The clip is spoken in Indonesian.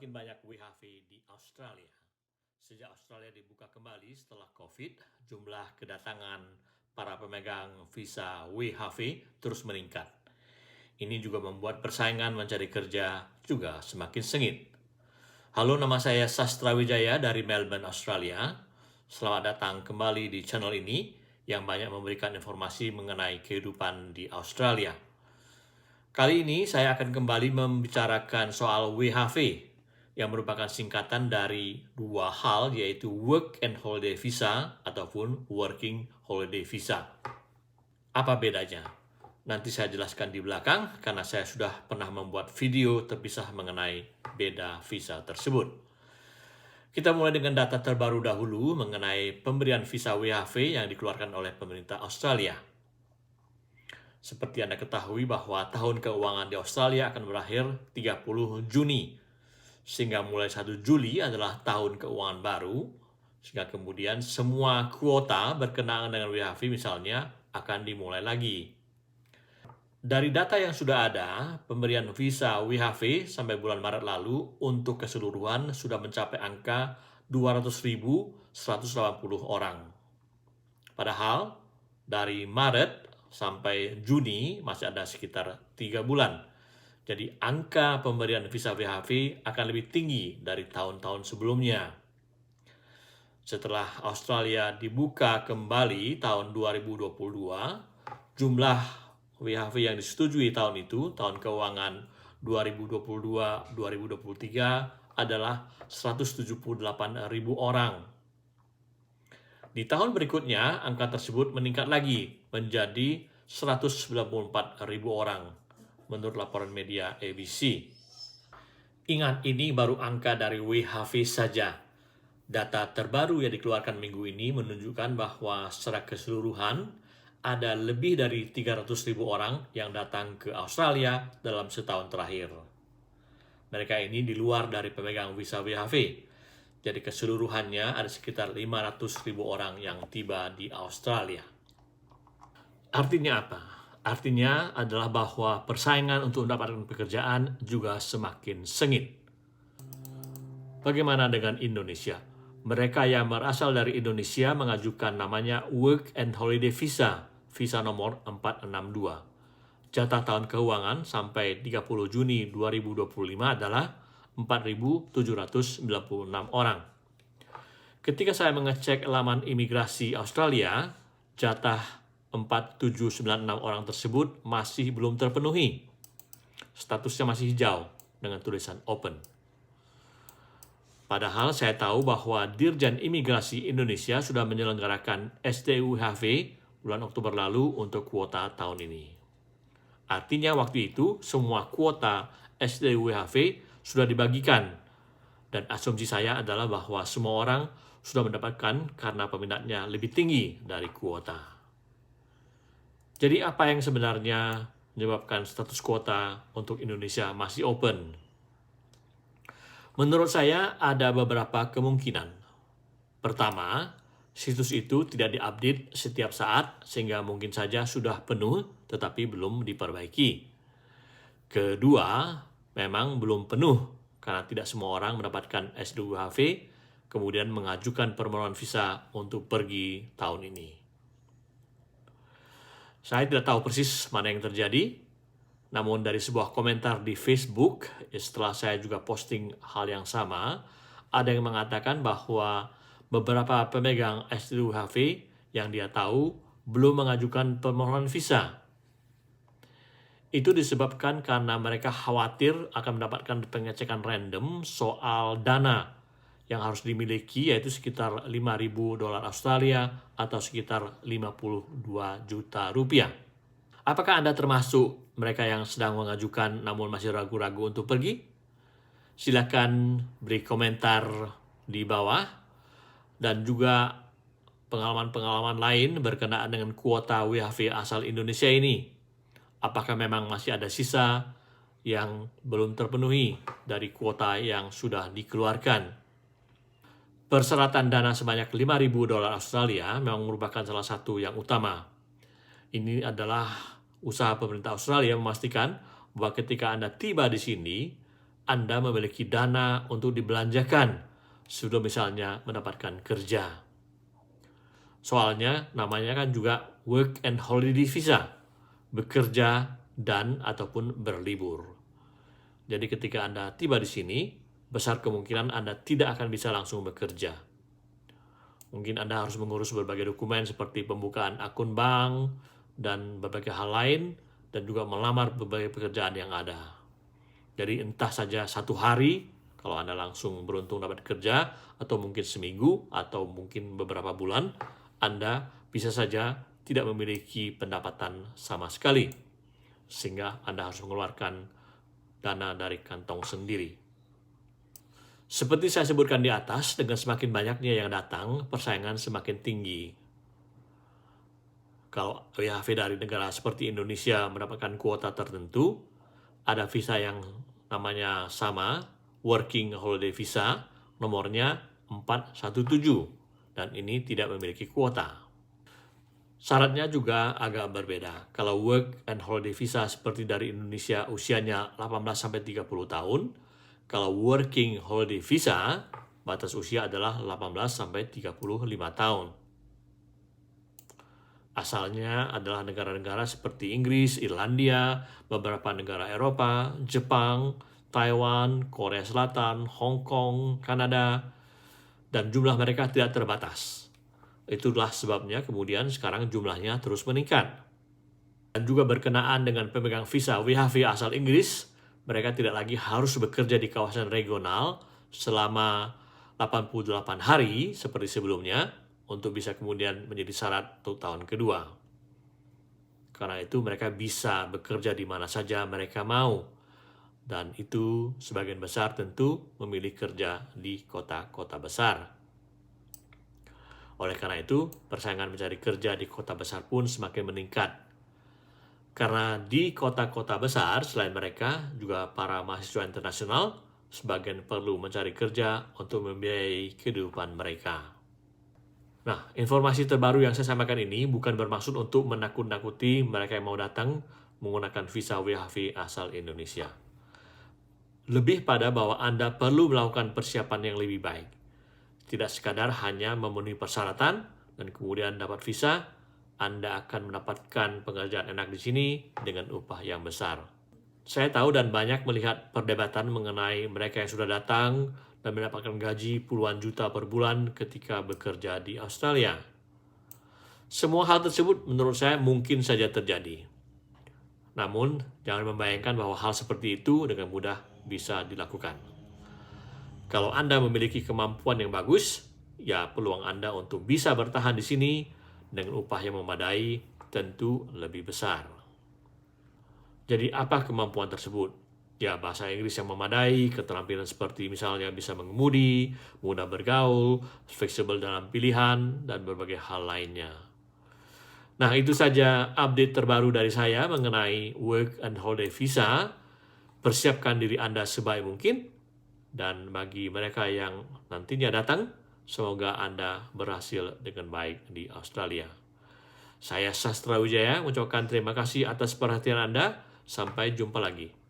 Semakin banyak WHV di Australia. Sejak Australia dibuka kembali setelah COVID, jumlah kedatangan para pemegang visa WHV terus meningkat. Ini juga membuat persaingan mencari kerja juga semakin sengit. Halo, nama saya Sastra Wijaya dari Melbourne, Australia. Selamat datang kembali di channel ini yang banyak memberikan informasi mengenai kehidupan di Australia. Kali ini saya akan kembali membicarakan soal WHV yang merupakan singkatan dari dua hal, yaitu Work and Holiday Visa ataupun Working Holiday Visa. Apa bedanya? Nanti saya jelaskan di belakang karena saya sudah pernah membuat video terpisah mengenai beda visa tersebut. Kita mulai dengan data terbaru dahulu mengenai pemberian visa WHV yang dikeluarkan oleh pemerintah Australia. Seperti Anda ketahui bahwa tahun keuangan di Australia akan berakhir 30 Juni. Sehingga mulai 1 Juli adalah tahun keuangan baru. Sehingga kemudian semua kuota berkenaan dengan WHV misalnya akan dimulai lagi. Dari data yang sudah ada, pemberian visa WHV sampai bulan Maret lalu untuk keseluruhan sudah mencapai angka 200.180 orang. Padahal dari Maret sampai Juni masih ada sekitar 3 bulan. Jadi angka pemberian visa WHV akan lebih tinggi dari tahun-tahun sebelumnya. Setelah Australia dibuka kembali tahun 2022, jumlah WHV yang disetujui tahun itu, tahun keuangan 2022-2023 adalah 178.000 orang. Di tahun berikutnya, angka tersebut meningkat lagi menjadi 194.000 orang, menurut laporan media ABC. Ingat, ini baru angka dari WHV saja. Data terbaru yang dikeluarkan minggu ini menunjukkan bahwa secara keseluruhan ada lebih dari 300.000 orang yang datang ke Australia dalam setahun terakhir. Mereka ini di luar dari pemegang visa WHV. Jadi keseluruhannya ada sekitar 500.000 orang yang tiba di Australia. Artinya apa? Artinya adalah bahwa persaingan untuk mendapatkan pekerjaan juga semakin sengit. Bagaimana dengan Indonesia? Mereka yang berasal dari Indonesia mengajukan namanya Work and Holiday Visa, visa nomor 462. Jatah tahun keuangan sampai 30 Juni 2025 adalah 4.796 orang. Ketika saya mengecek laman imigrasi Australia, jatah 4.796 orang tersebut masih belum terpenuhi. Statusnya masih hijau dengan tulisan open. Padahal saya tahu bahwa Dirjen Imigrasi Indonesia sudah menyelenggarakan SDUHV bulan Oktober lalu untuk kuota tahun ini. Artinya waktu itu semua kuota SDUHV sudah dibagikan, dan asumsi saya adalah bahwa semua orang sudah mendapatkan karena peminatnya lebih tinggi dari kuota. Jadi apa yang sebenarnya menyebabkan status kuota untuk Indonesia masih open? Menurut saya ada beberapa kemungkinan. Pertama, situs itu tidak diupdate setiap saat sehingga mungkin saja sudah penuh tetapi belum diperbaiki. Kedua, memang belum penuh karena tidak semua orang mendapatkan SDUHV kemudian mengajukan permohonan visa untuk pergi tahun ini. Saya tidak tahu persis mana yang terjadi, namun dari sebuah komentar di Facebook setelah saya juga posting hal yang sama, ada yang mengatakan bahwa beberapa pemegang SDUHV yang dia tahu belum mengajukan permohonan visa. Itu disebabkan karena mereka khawatir akan mendapatkan pengecekan random soal dana yang harus dimiliki, yaitu sekitar $5.000 Australia atau sekitar 52 juta rupiah. Apakah Anda termasuk mereka yang sedang mengajukan namun masih ragu-ragu untuk pergi? Silakan beri komentar di bawah, dan juga pengalaman-pengalaman lain berkenaan dengan kuota WHV asal Indonesia ini. Apakah memang masih ada sisa yang belum terpenuhi dari kuota yang sudah dikeluarkan? Persyaratan dana sebanyak $5.000 Australia memang merupakan salah satu yang utama. Ini adalah usaha pemerintah Australia memastikan bahwa ketika Anda tiba di sini, Anda memiliki dana untuk dibelanjakan sebelum misalnya mendapatkan kerja. Soalnya namanya kan juga work and holiday visa, bekerja dan ataupun berlibur. Jadi ketika Anda tiba di sini, besar kemungkinan Anda tidak akan bisa langsung bekerja. Mungkin Anda harus mengurus berbagai dokumen seperti pembukaan akun bank dan berbagai hal lain, dan juga melamar berbagai pekerjaan yang ada. Jadi entah saja 1 hari, kalau Anda langsung beruntung dapat kerja, atau mungkin seminggu, atau mungkin beberapa bulan, Anda bisa saja tidak memiliki pendapatan sama sekali, sehingga Anda harus mengeluarkan dana dari kantong sendiri. Seperti saya sebutkan di atas, dengan semakin banyaknya yang datang, persaingan semakin tinggi. Kalau WHV dari negara seperti Indonesia mendapatkan kuota tertentu, ada visa yang namanya sama, Working Holiday Visa, nomornya 417, dan ini tidak memiliki kuota. Syaratnya juga agak berbeda. Kalau Work and Holiday Visa seperti dari Indonesia usianya 18-30 tahun, kalau Working Holiday Visa, batas usia adalah 18-35 tahun. Asalnya adalah negara-negara seperti Inggris, Irlandia, beberapa negara Eropa, Jepang, Taiwan, Korea Selatan, Hong Kong, Kanada, dan jumlah mereka tidak terbatas. Itulah sebabnya kemudian sekarang jumlahnya terus meningkat. Dan juga berkenaan dengan pemegang visa WHV asal Inggris, mereka tidak lagi harus bekerja di kawasan regional selama 88 hari seperti sebelumnya, untuk bisa kemudian menjadi syarat untuk tahun kedua. Karena itu mereka bisa bekerja di mana saja mereka mau. Dan itu sebagian besar tentu memilih kerja di kota-kota besar. Oleh karena itu, persaingan mencari kerja di kota besar pun semakin meningkat. Karena di kota-kota besar, selain mereka, juga para mahasiswa internasional sebagian perlu mencari kerja untuk membiayai kehidupan mereka. Nah, informasi terbaru yang saya sampaikan ini bukan bermaksud untuk menakut-nakuti mereka yang mau datang menggunakan visa WHV asal Indonesia. Lebih pada bahwa Anda perlu melakukan persiapan yang lebih baik. Tidak sekadar hanya memenuhi persyaratan dan kemudian dapat visa, Anda akan mendapatkan pekerjaan enak di sini dengan upah yang besar. Saya tahu dan banyak melihat perdebatan mengenai mereka yang sudah datang dan mendapatkan gaji puluhan juta per bulan ketika bekerja di Australia. Semua hal tersebut menurut saya mungkin saja terjadi. Namun, jangan membayangkan bahwa hal seperti itu dengan mudah bisa dilakukan. Kalau Anda memiliki kemampuan yang bagus, ya peluang Anda untuk bisa bertahan di sini dengan upah yang memadai tentu lebih besar. Jadi apa kemampuan tersebut? Ya, bahasa Inggris yang memadai, keterampilan seperti misalnya bisa mengemudi, mudah bergaul, fleksibel dalam pilihan, dan berbagai hal lainnya. Nah, itu saja update terbaru dari saya mengenai Work and Holiday Visa. Persiapkan diri Anda sebaik mungkin. Dan bagi mereka yang nantinya datang, semoga Anda berhasil dengan baik di Australia. Saya Sastra Wijaya mengucapkan terima kasih atas perhatian Anda. Sampai jumpa lagi.